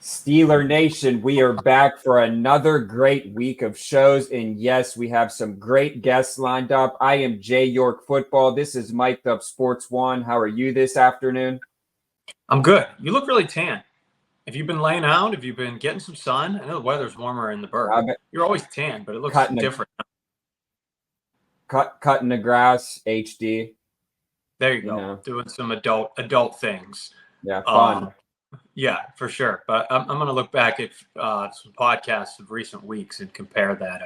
Steeler Nation, we are back for another great week of shows. And yes, we have some great guests lined up. I am Jay York Football. This is Mic'd Up Sports One. How are you this afternoon? I'm good. You look really tan. Have you been laying out? Have you been getting some sun? I know the weather's warmer in the Berg. You're always tan, but it looks different. Cutting the grass, HD. There you go. Doing some adult things. Yeah, fun. Yeah, for sure. But I'm going to look back at some podcasts of recent weeks and compare that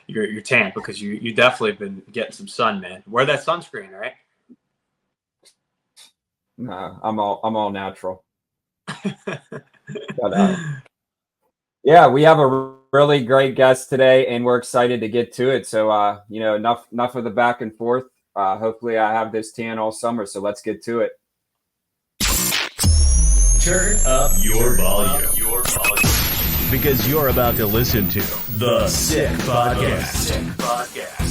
your tan, because you definitely have been getting some sun, man. Wear that sunscreen, right? No, I'm all natural. But, yeah, we have a really great guest today, and we're excited to get to it. So, enough of the back and forth. Hopefully, I have this tan all summer. So let's get to it. Turn up your volume. Because you're about to listen to The Sick Podcast.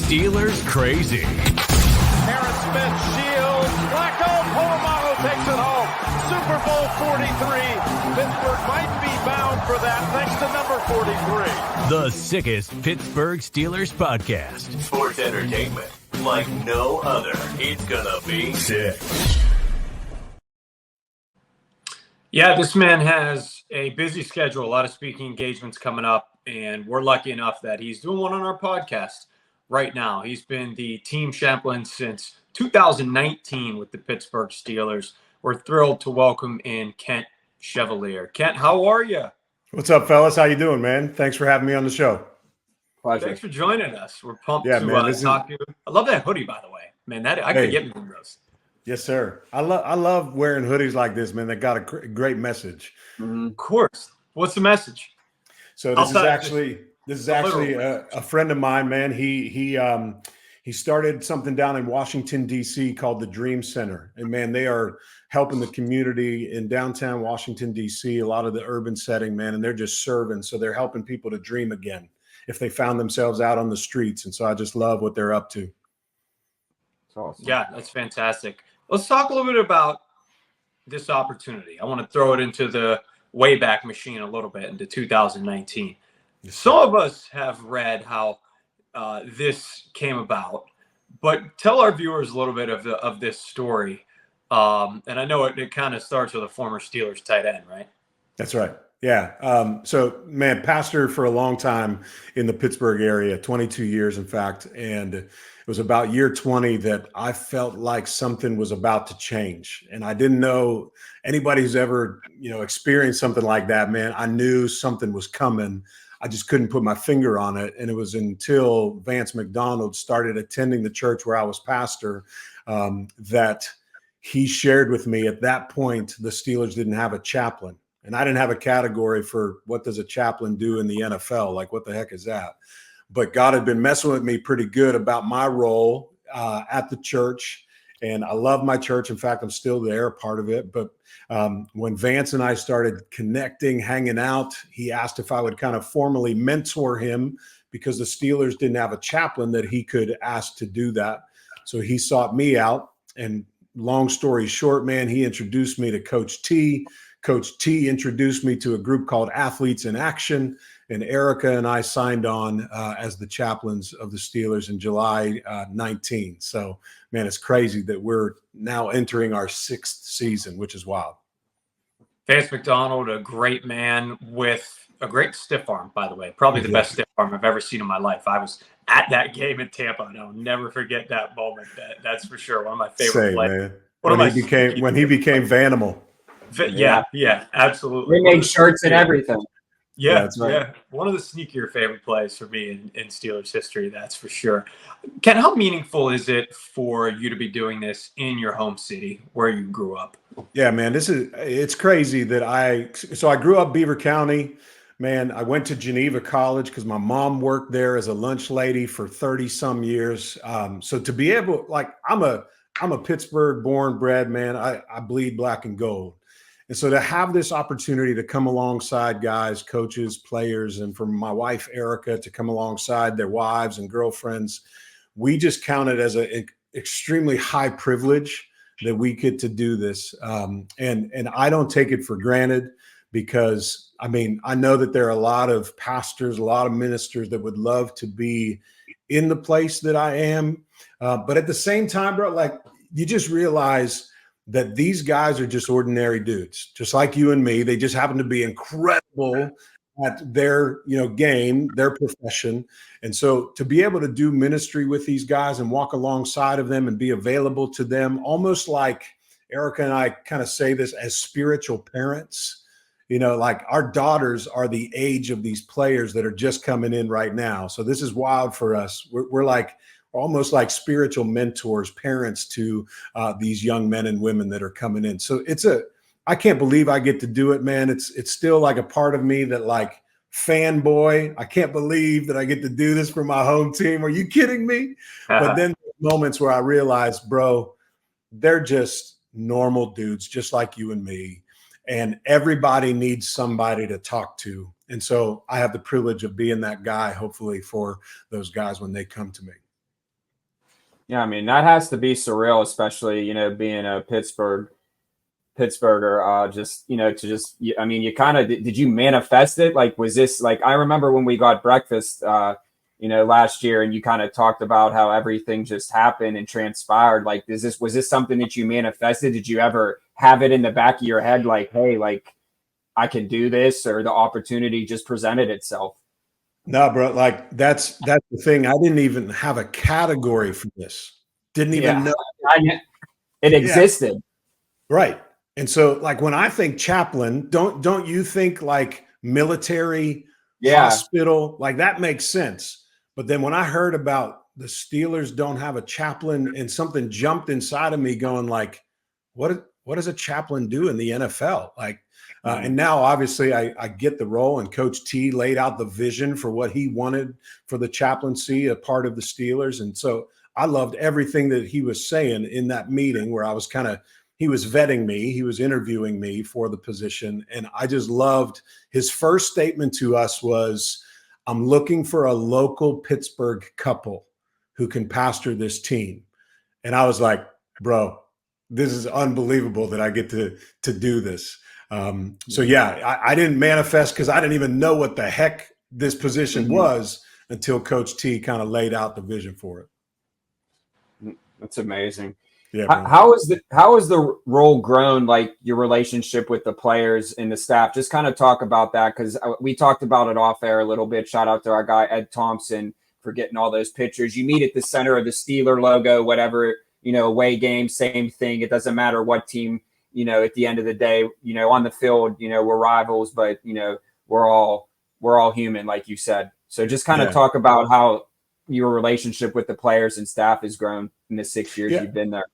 Steelers Crazy. Harris Smith shields. Flacco, Polamalu takes it home. Super Bowl 43. Pittsburgh might be bound for that thanks to number 43. The sickest Pittsburgh Steelers podcast. Sports entertainment like no other. It's gonna be sick. Yeah, this man has a busy schedule, a lot of speaking engagements coming up, and we're lucky enough that he's doing one on our podcast right now. He's been the team chaplain since 2019 with the Pittsburgh Steelers. We're thrilled to welcome in Kent Chevalier. Kent, how are you? What's up, fellas? How you doing, man? Thanks for having me on the show. Pleasure. Thanks for joining us. We're pumped to talk to you. I love that hoodie, by the way. Man, I could get me one of those. Yes, sir. I love wearing hoodies like this, man. They got a great message. Mm-hmm. Of course. What's the message? So this is actually a friend of mine, man. He started something down in Washington, D.C. called the Dream Center. And, man, they are helping the community in downtown Washington, D.C., a lot of the urban setting, man, and they're just serving. So they're helping people to dream again if they found themselves out on the streets. And so I just love what they're up to. That's awesome. Yeah, that's fantastic. Let's talk a little bit about this opportunity. I want to throw it into the Wayback Machine a little bit, into 2019. Some of us have read how this came about, but tell our viewers a little bit of this story. And I know it kind of starts with a former Steelers tight end, right? That's right. Yeah. So, man, pastor for a long time in the Pittsburgh area, 22 years, in fact. And it was about year 20 that I felt like something was about to change. And I didn't know anybody who's ever, experienced something like that, man. I knew something was coming. I just couldn't put my finger on it. And it was until Vance McDonald started attending the church where I was pastor that he shared with me at that point, the Steelers didn't have a chaplain. And I didn't have a category for what does a chaplain do in the NFL? Like, what the heck is that? But God had been messing with me pretty good about my role at the church. And I love my church. In fact, I'm still there, part of it. But when Vance and I started connecting, hanging out, he asked if I would kind of formally mentor him because the Steelers didn't have a chaplain that he could ask to do that. So he sought me out. And long story short, man, he introduced me to Coach T. Coach T introduced me to a group called Athletes in Action, and Erica and I signed on as the chaplains of the Steelers in July 19. So, man, it's crazy that we're now entering our 6th season, which is wild. Vance McDonald, a great man with a great stiff arm, by the way. Probably the best stiff arm I've ever seen in my life. I was at that game in Tampa, and I'll never forget that moment. That's for sure. One of my favorite plays. When he became Vanimal. Yeah, absolutely. We made shirts and everything. Yeah, that's right. Yeah. One of the sneakier favorite plays for me in Steelers history, that's for sure. Ken, how meaningful is it for you to be doing this in your home city where you grew up? Yeah, man, it's crazy that I grew up Beaver County. Man, I went to Geneva College because my mom worked there as a lunch lady for 30 some years. So to be able, I'm a Pittsburgh born bred man. I bleed black and gold. And so to have this opportunity to come alongside guys, coaches, players, and for my wife, Erica, to come alongside their wives and girlfriends, we just count it as an extremely high privilege that we get to do this. And I don't take it for granted because I mean, I know that there are a lot of pastors, a lot of ministers that would love to be in the place that I am. But at the same time, bro, like you just realize that these guys are just ordinary dudes, just like you and me. They just happen to be incredible at their, game, their profession. And so to be able to do ministry with these guys and walk alongside of them and be available to them, almost like Erica and I kind of say this as spiritual parents, like our daughters are the age of these players that are just coming in right now. So this is wild for us. We're like almost like spiritual mentors, parents to these young men and women that are coming in. So I can't believe I get to do it, man. It's still like a part of me that like fanboy. I can't believe that I get to do this for my home team. Are you kidding me? But then moments where I realize, bro, they're just normal dudes, just like you and me. And everybody needs somebody to talk to. And so I have the privilege of being that guy, hopefully, for those guys when they come to me. Yeah, I mean, that has to be surreal, especially, being a Pittsburgher, I mean, you kind of, did you manifest it? Like, was this like, I remember when we got breakfast, last year, and you kind of talked about how everything just happened and transpired. Like, was this something that you manifested? Did you ever have it in the back of your head? Like, hey, like I can do this, or the opportunity just presented itself? No, bro, like that's the thing. I didn't even have a category for this. Didn't even know it existed. Right. And so like when I think chaplain, don't you think like military, hospital, like that makes sense. But then when I heard about the Steelers don't have a chaplain, and something jumped inside of me going like, what does a chaplain do in the NFL? Like, and now obviously I get the role, and Coach T laid out the vision for what he wanted for the chaplaincy, a part of the Steelers. And so I loved everything that he was saying in that meeting where I was he was vetting me, he was interviewing me for the position. And I just loved his first statement to us was, I'm looking for a local Pittsburgh couple who can pastor this team. And I was like, bro, this is unbelievable that I get to do this. So yeah, I didn't manifest because I didn't even know what the heck this position was until Coach T kind of laid out the vision for it. That's amazing. Yeah. How is the role grown, like your relationship with the players and the staff? Just kind of talk about that, because we talked about it off air a little bit. Shout out to our guy Ed Thompson for getting all those pictures. You meet at the center of the Steeler logo, whatever, away game, same thing. It doesn't matter what team, at the end of the day, on the field, we're rivals, but we're all human, like you said. So just kind of talk about how your relationship with the players and staff has grown in the 6 years you've been there.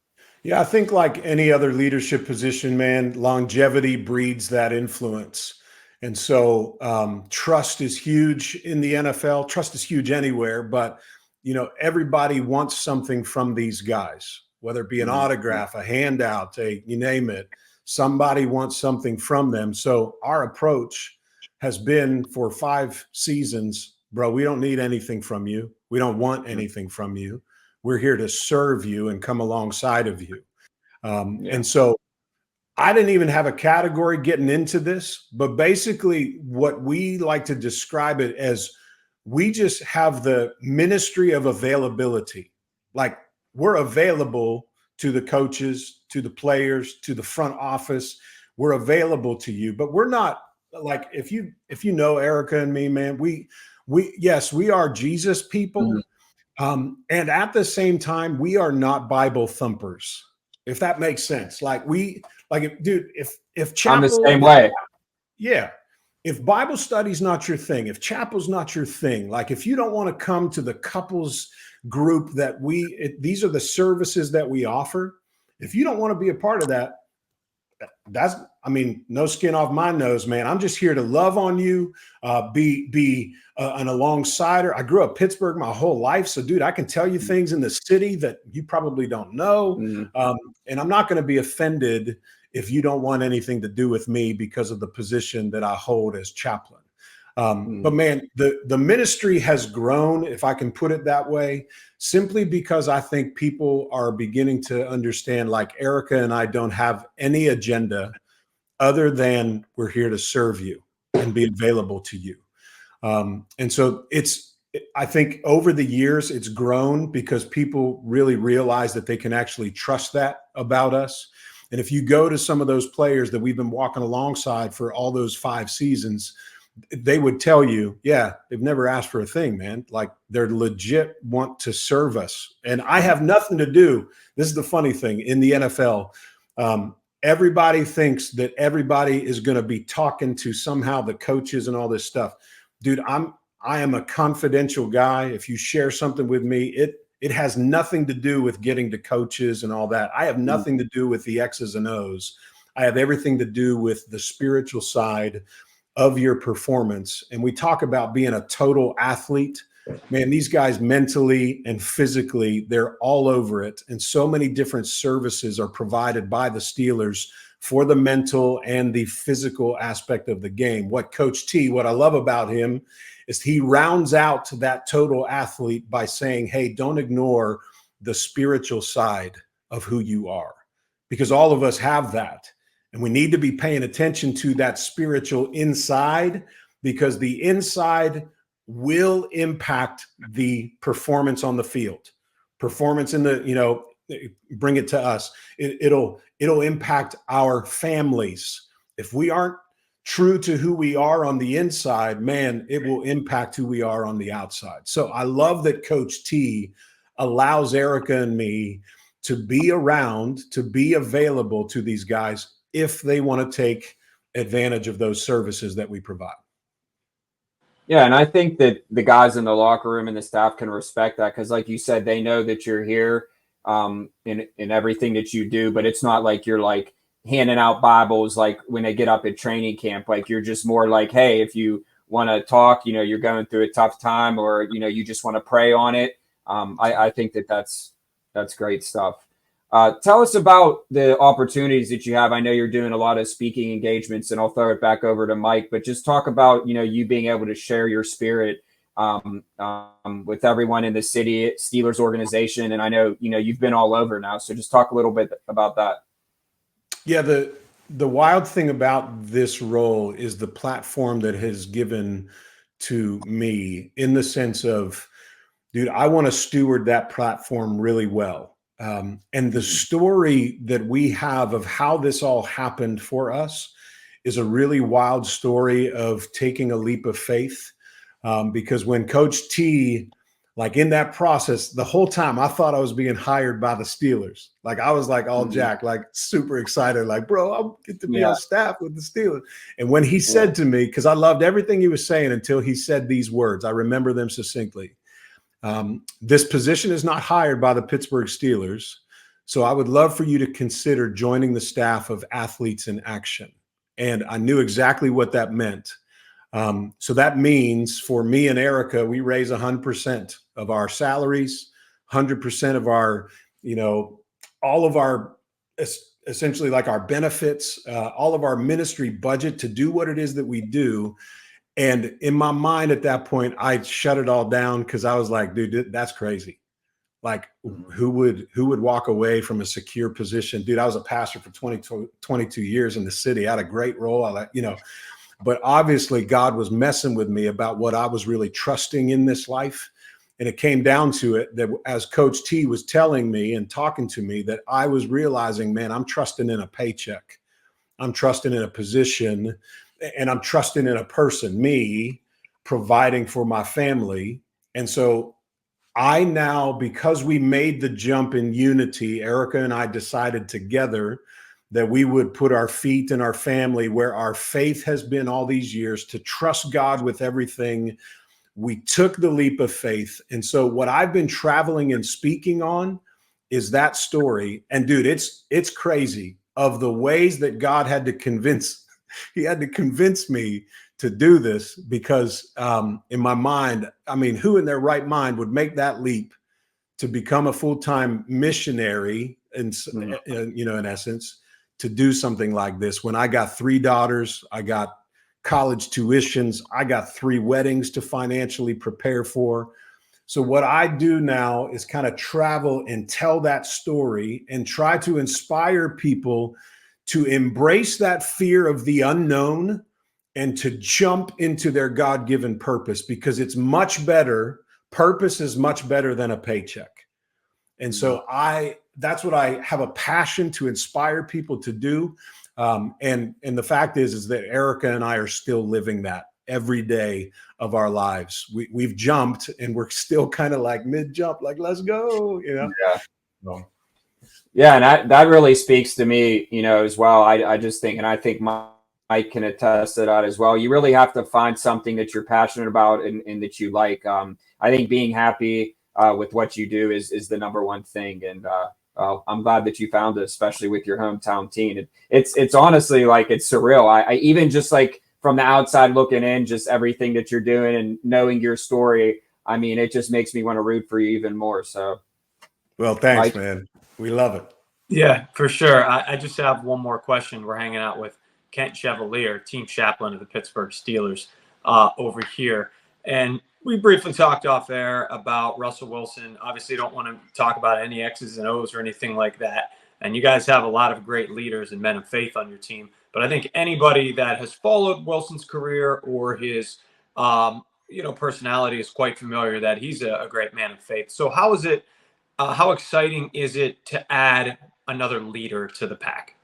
Yeah, I think like any other leadership position, man, longevity breeds that influence. And so trust is huge in the NFL. Trust is huge anywhere, but everybody wants something from these guys, whether it be an autograph, a handout, you name it. Somebody wants something from them. So our approach has been for 5 seasons, bro, we don't need anything from you. We don't want anything from you. We're here to serve you and come alongside of you. And so I didn't even have a category getting into this, but basically what we like to describe it as, we just have the ministry of availability. Like we're available to the coaches, to the players, to the front office. We're available to you, but we're not like, if you know Erica and me, man, we are Jesus people. And at the same time, we are not Bible thumpers, if that makes sense. Like if chapel, I'm the same way. Yeah. If Bible study's not your thing, if chapel's not your thing, like if you don't want to come to the couples group that these are the services that we offer. If you don't want to be a part of that, no skin off my nose, man. I'm just here to love on you, be an alongsider. I grew up Pittsburgh my whole life. So dude, I can tell you things in the city that you probably don't know. And I'm not going to be offended if you don't want anything to do with me because of the position that I hold as chaplain. But man, the ministry has grown, if I can put it that way, simply because I think people are beginning to understand, like Erica and I don't have any agenda other than we're here to serve you and be available to you. And so I think over the years it's grown because people really realize that they can actually trust that about us. And if you go to some of those players that we've been walking alongside for all those 5 seasons, they would tell you, yeah, they've never asked for a thing, man. Like, they're legit want to serve us. And I have nothing to do. This is the funny thing in the NFL. Everybody thinks that everybody is going to be talking to somehow the coaches and all this stuff. Dude, I am a confidential guy. If you share something with me, it has nothing to do with getting to coaches and all that. I have nothing to do with the X's and O's. I have everything to do with the spiritual side of your performance. And we talk about being a total athlete. Man, these guys mentally and physically, they're all over it. And so many different services are provided by the Steelers for the mental and the physical aspect of the game. What I love about him is he rounds out that total athlete by saying, hey, don't ignore the spiritual side of who you are, because all of us have that. And we need to be paying attention to that spiritual inside, because the inside will impact the performance on the field, performance in the, bring it to us. It'll impact our families. If we aren't true to who we are on the inside, man, it will impact who we are on the outside. So I love that Coach T allows Erica and me to be around, to be available to these guys if they want to take advantage of those services that we provide. Yeah, and I think that the guys in the locker room and the staff can respect that, because like you said, they know that you're here in everything that you do, but it's not like you're like handing out Bibles like when they get up at training camp. Like, you're just more like, hey, if you want to talk, you're going through a tough time, or you just want to pray on it. I think that's great stuff. Tell us about the opportunities that you have. I know you're doing a lot of speaking engagements, and I'll throw it back over to Mike, but just talk about, you being able to share your spirit with everyone in the city Steelers organization. And I know, you've been all over now, so just talk a little bit about that. Yeah. The wild thing about this role is the platform that has given to me, in the sense of, dude, I want to steward that platform really well. And the story that we have of how this all happened for us is a really wild story of taking a leap of faith. Because when Coach T, like in that process, the whole time I thought I was being hired by the Steelers. Like, I was like all jacked, like super excited, like, bro, I'll get to be on staff with the Steelers. And when he said to me, because I loved everything he was saying until he said these words, I remember them succinctly. This position is not hired by the Pittsburgh Steelers, so I would love for you to consider joining the staff of Athletes in Action. And I knew exactly what that meant. So that means for me and Erica, we raise 100% of our salaries, 100% of our, all of our, essentially like our benefits, all of our ministry budget to do what it is that we do. And in my mind at that point, I shut it all down, because I was like, dude, that's crazy. Like, who would walk away from a secure position? Dude, I was a pastor for 22 years in the city. I had a great role. But obviously God was messing with me about what I was really trusting in this life. And it came down to it that as Coach T was telling me and talking to me, that I was realizing, man, I'm trusting in a paycheck. I'm trusting in a position, and I'm trusting in a person, me, providing for my family. And so I now, because we made the jump in unity, Erica and I decided together that we would put our feet in our family where our faith has been all these years, to trust God with everything. We took the leap of faith. And so what I've been traveling and speaking on is that story. And dude, it's crazy of the ways that God had to convince me to do this, because in my mind, I mean, who in their right mind would make that leap to become a full-time missionary and, in essence, to do something like this, when I got 3 daughters, I got college tuitions, I got 3 weddings to financially prepare for. So what I do now is kind of travel and tell that story and try to inspire people to embrace that fear of the unknown and to jump into their God-given purpose, because it's much better. Purpose is much better than a paycheck. And so that's what I have a passion to inspire people to do. And the fact is that Erica and I are still living that every day of our lives. We've jumped and we're still kind of like mid-jump, like, let's go, you know? Yeah. So. Yeah. And that really speaks to me, you know, as well. I just think, and I think Mike can attest to that as well. You really have to find something that you're passionate about and that you like. I think being happy with what you do is the number one thing. And I'm glad that you found it, especially with your hometown team. It's honestly like, it's surreal. I even just like from the outside looking in, just everything that you're doing and knowing your story. I mean, it just makes me want to root for you even more. So, well, thanks, man. We love it. Yeah, for sure. I just have one more question. We're hanging out with Kent Chevalier, team chaplain of the Pittsburgh Steelers over here. And we briefly talked off air about Russell Wilson. Obviously, don't want to talk about any X's and O's or anything like that. And you guys have a lot of great leaders and men of faith on your team. But I think anybody that has followed Wilson's career or his, personality is quite familiar that he's a great man of faith. So how is it? How exciting is it to add another leader to the pack?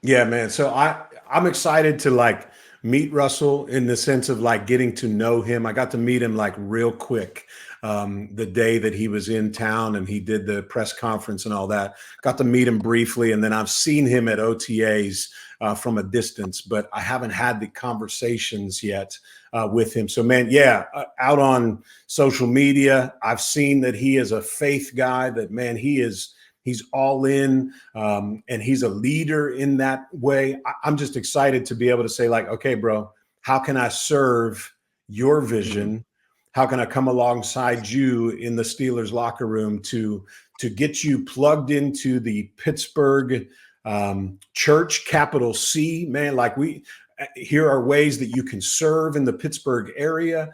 Yeah, man. So I'm excited to like meet Russell in the sense of like getting to know him. I got to meet him like real quick the day that he was in town and he did the press conference and all that. Got to meet him briefly, and then I've seen him at OTAs from a distance, but I haven't had the conversations yet with him. So, man, yeah, out on social media, I've seen that he is a faith guy, that, man, he's all in, and he's a leader in that way. I'm just excited to be able to say, like, okay, bro, how can I serve your vision? How can I come alongside you in the Steelers locker room to get you plugged into the Pittsburgh church, capital C, man? Like, here are ways that you can serve in the Pittsburgh area.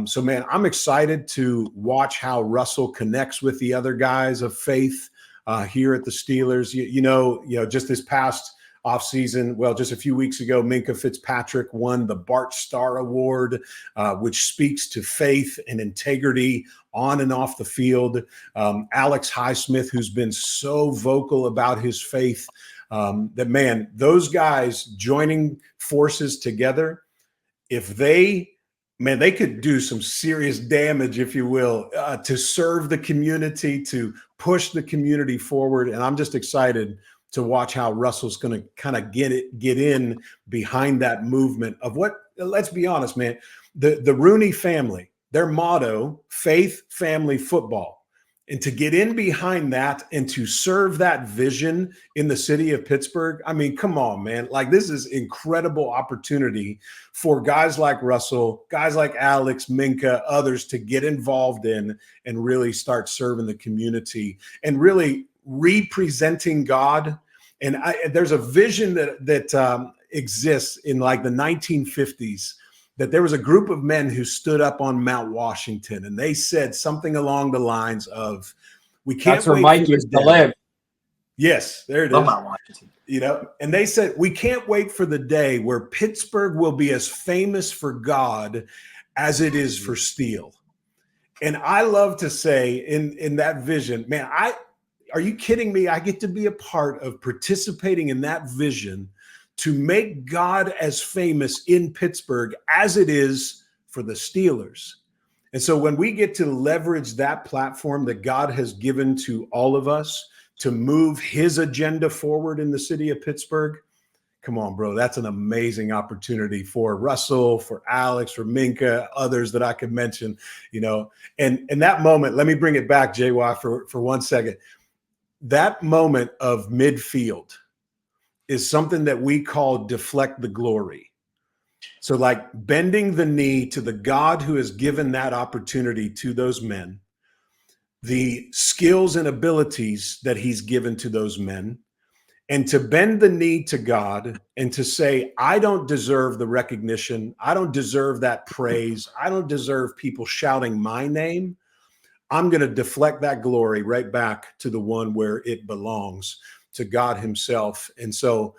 So, man, I'm excited to watch how Russell connects with the other guys of faith here at the Steelers. You know, just this past offseason, well, just a few weeks ago, Fitzpatrick won the Bart Starr Award, which speaks to faith and integrity on and off the field. Alex Highsmith, who's been so vocal about his faith, that, man, those guys joining forces together, if they could do some serious damage, if you will, to serve the community, to push the community forward. And I'm just excited to watch how Russell's going to kind of get in behind that movement of what, let's be honest, man, the Rooney family, their motto, faith, family, football. And to get in behind that and to serve that vision in the city of Pittsburgh, I mean, come on, man. Like, this is incredible opportunity for guys like Russell, guys like Alex, Minka, others to get involved in and really start serving the community and really representing God. And there's a vision that exists in like the 1950s, that there was a group of men who stood up on Mount Washington and they said something along the lines of, we can't That's where wait Mike for used the to day. live. Yes, there it is. Mount Washington. You know, and they said, we can't wait for the day where Pittsburgh will be as famous for God as it is for steel. And I love to say in that vision, man, are you kidding me? I get to be a part of participating in that vision to make God as famous in Pittsburgh as it is for the Steelers. And so when we get to leverage that platform that God has given to all of us to move his agenda forward in the city of Pittsburgh, come on, bro, that's an amazing opportunity for Russell, for Alex, for Minka, others that I could mention, you know. And that moment, let me bring it back, JY, for 1 second. That moment of midfield is something that we call deflect the glory. So like bending the knee to the God who has given that opportunity to those men, the skills and abilities that he's given to those men, and to bend the knee to God and to say, I don't deserve the recognition. I don't deserve that praise. I don't deserve people shouting my name. I'm going to deflect that glory right back to the one where it belongs, to God himself. And so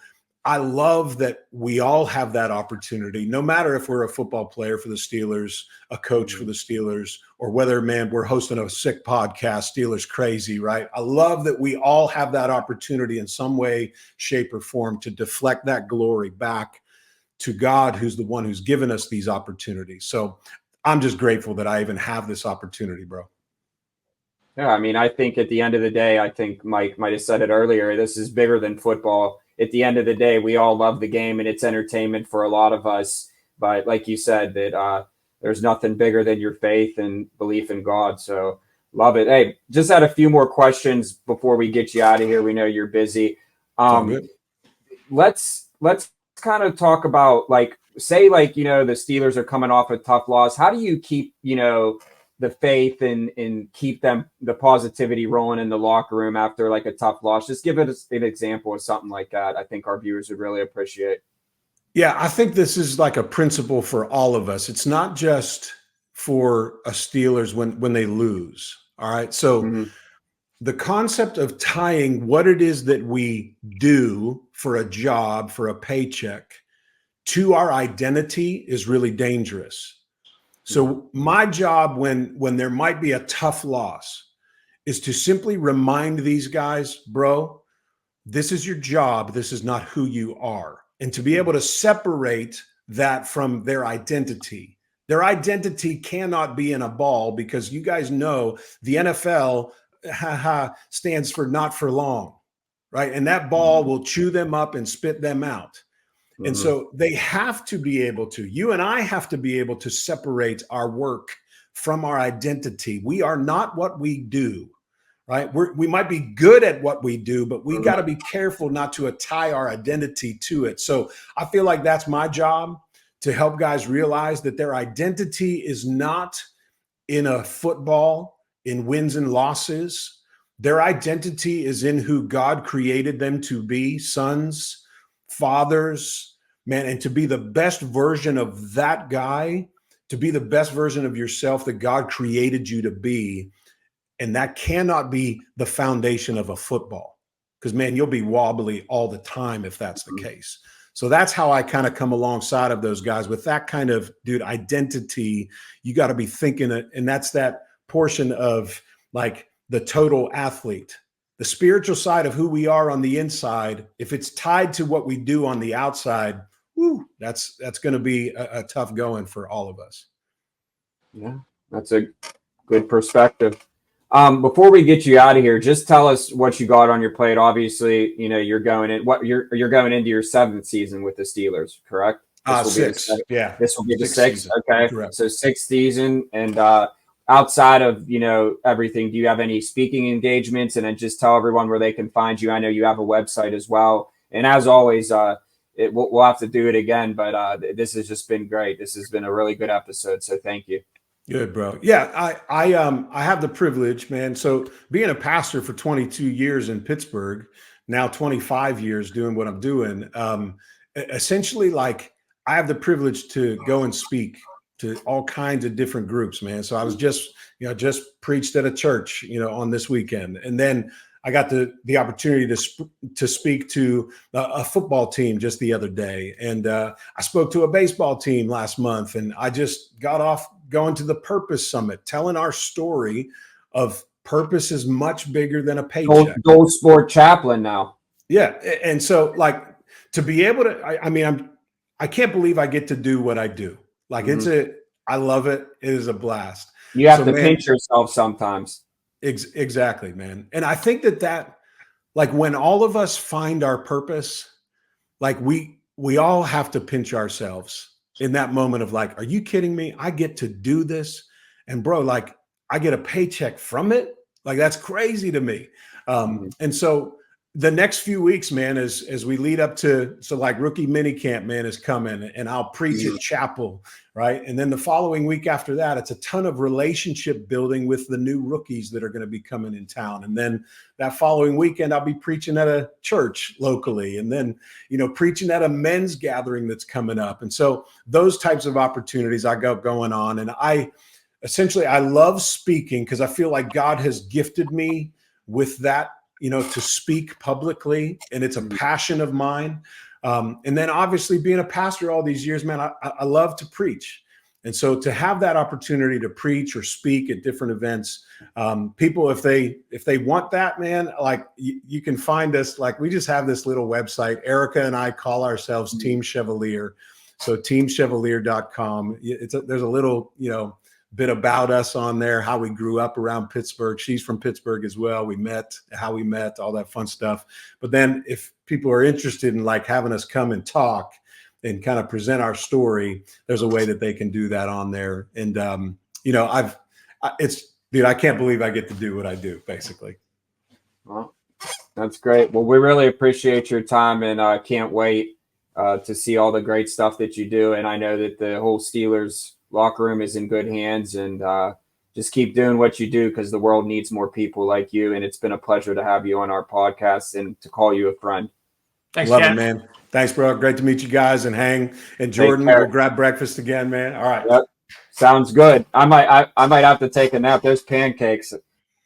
I love that we all have that opportunity, no matter if we're a football player for the Steelers, a coach for the Steelers, or whether, man, we're hosting a sick podcast, Steelers Crazy, right? I love that we all have that opportunity in some way, shape, or form to deflect that glory back to God, who's the one who's given us these opportunities. So I'm just grateful that I even have this opportunity, bro. Yeah, I mean, I think at the end of the day, I think Mike might have said it earlier, this is bigger than football. At the end of the day, we all love the game and it's entertainment for a lot of us. But like you said, that there's nothing bigger than your faith and belief in God. So love it. Hey, just had a few more questions before we get you out of here. We know you're busy. Let's kind of talk about, like, say, like, the Steelers are coming off a tough loss. How do you keep, the faith and keep the positivity rolling in the locker room after like a tough loss? Just give us an example of something like that. I think our viewers would really appreciate. Yeah, I think this is like a principle for all of us. It's not just for a Steelers when they lose. All right. So the concept of tying what it is that we do for a job, for a paycheck, to our identity is really dangerous. So my job when there might be a tough loss is to simply remind these guys, bro, this is your job. This is not who you are. And to be able to separate that from their identity. Their identity cannot be in a ball, because you guys know the NFL stands for not for long, right? And that ball will chew them up and spit them out. And so they have to be able to, you and I have to be able to separate our work from our identity. We are not what we do, right? We might be good at what we do, but we got to be careful not to tie our identity to it. So I feel like that's my job, to help guys realize that their identity is not in a football, in wins and losses. Their identity is in who God created them to be, sons, fathers, man, and to be the best version of that guy, to be the best version of yourself that God created you to be. And that cannot be the foundation of a football, because, man, you'll be wobbly all the time if that's the case. So that's how I kind of come alongside of those guys with that kind of, dude, identity. You got to be thinking it. And that's that portion of like the total athlete. The spiritual side of who we are on the inside, if it's tied to what we do on the outside, that's going to be a tough going for all of us. Yeah, that's a good perspective. Before we get you out of here, just tell us what you got on your plate. Obviously, you're going into your 7th season with the Steelers, correct? Sixth. Yeah, this will be the 6th. Okay, correct. So 6th season, and outside of everything, do you have any speaking engagements? And then just tell everyone where they can find you. I know you have a website as well. And as always, we'll have to do it again. But this has just been great. This has been a really good episode. So thank you. Good, bro. Yeah, I have the privilege, man. So being a pastor for 22 years in Pittsburgh, now 25 years doing what I'm doing, essentially, like, I have the privilege to go and speak to all kinds of different groups, man. So I was just preached at a church, on this weekend. And then I got the opportunity to speak to a football team just the other day. And I spoke to a baseball team last month. And I just got off going to the Purpose Summit, telling our story of purpose is much bigger than a paycheck. Gold sport chaplain now. Yeah. And so, like, to be able to, I can't believe I get to do what I do. Like, I love it. It is a blast. You have to pinch yourself sometimes. Exactly, man. And I think that like, when all of us find our purpose, like, we all have to pinch ourselves in that moment of like, are you kidding me? I get to do this. And bro, like, I get a paycheck from it. Like, that's crazy to me. And so the next few weeks, man, as we lead up to, so like rookie mini camp, man, is coming, and I'll preach at chapel, right? And then the following week after that, it's a ton of relationship building with the new rookies that are going to be coming in town. And then that following weekend, I'll be preaching at a church locally, and then, preaching at a men's gathering that's coming up. And so those types of opportunities I got going on. And I love speaking, because I feel like God has gifted me with that, to speak publicly, and it's a passion of mine. And then obviously being a pastor all these years, man, I love to preach. And so to have that opportunity to preach or speak at different events, people, if they want that, man, like you can find us. Like we just have this little website. Erica and I call ourselves Team Chevalier. So teamchevalier.com. There's a little, bit about us on there, how we grew up around Pittsburgh. She's from Pittsburgh as well. How we met, all that fun stuff. But then if people are interested in like having us come and talk and kind of present our story, there's a way that they can do that on there. And, I can't believe I get to do what I do, basically. Well, that's great. Well, we really appreciate your time, and I can't wait to see all the great stuff that you do. And I know that the whole Steelers locker room is in good hands, and just keep doing what you do, because the world needs more people like you. And it's been a pleasure to have you on our podcast and to call you a friend. Thanks, Love Ken. it, man. Thanks, bro. Great to meet you guys and hang. And Jordan, we'll grab breakfast again, man. All right. Yep. Sounds good. I might have to take a nap. Those pancakes,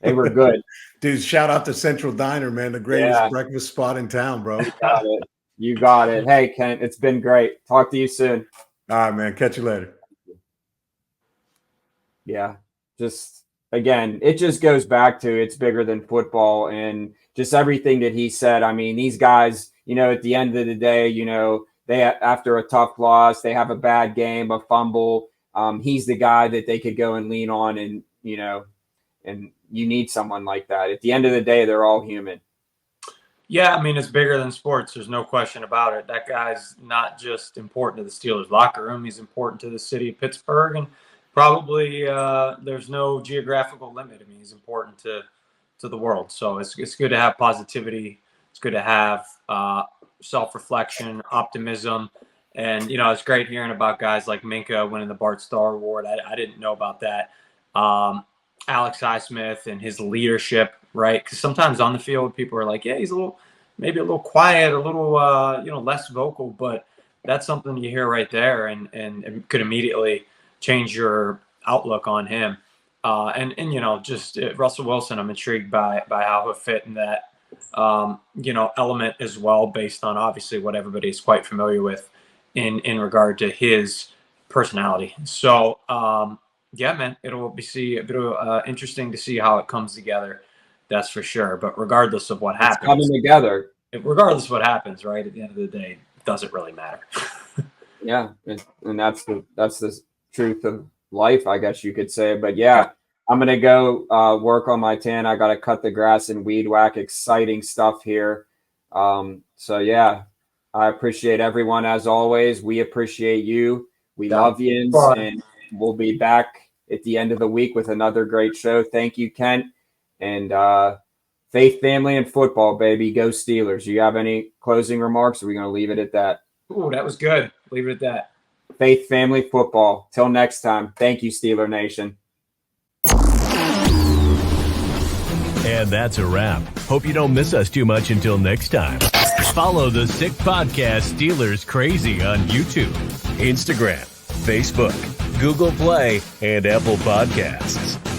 they were good. Dude, shout out to Central Diner, man. The greatest breakfast spot in town, bro. You got it. Hey, Kent, it's been great. Talk to you soon. All right, man. Catch you later. Yeah. Just, again, it just goes back to it's bigger than football, and just everything that he said. I mean, these guys, at the end of the day, they, after a tough loss, they have a bad game, a fumble. He's the guy that they could go and lean on, and, and you need someone like that. At the end of the day, they're all human. Yeah, I mean, it's bigger than sports. There's no question about it. That guy's not just important to the Steelers locker room. He's important to the city of Pittsburgh, and probably there's no geographical limit. I mean, he's important to the world. So it's good to have positivity. It's good to have self-reflection, optimism. And, it's great hearing about guys like Minka winning the Bart Starr Award. I didn't know about that. Alex Highsmith and his leadership, right? Because sometimes on the field, people are like, yeah, he's maybe a little quiet, a little, less vocal. But that's something you hear right there, and it could immediately change your outlook on him. Just Russell Wilson, I'm intrigued by how he'll fit in that, element as well, based on obviously what everybody's quite familiar with in regard to his personality. So, yeah, man, it'll be interesting to see how it comes together. That's for sure. But regardless of what happens, coming together. Regardless of what happens, right, at the end of the day, it doesn't really matter. Yeah, and that's the truth of life, I guess you could say. But yeah, I'm gonna go work on my tan. I gotta cut the grass and weed whack. Exciting stuff here. So yeah, I appreciate everyone as always. We appreciate you. We love you, and we'll be back at the end of the week with another great show. Thank you, Kent. And faith, family, and football, baby. Go Steelers. Do you have any closing remarks? Or are we going to leave it at that? Ooh, that was good. Leave it at that. Faith, family, football. Till next time. Thank you, Steeler Nation. And that's a wrap. Hope you don't miss us too much until next time. Follow the Sick Podcast Steelers Crazy on YouTube, Instagram, Facebook, Google Play, and Apple Podcasts.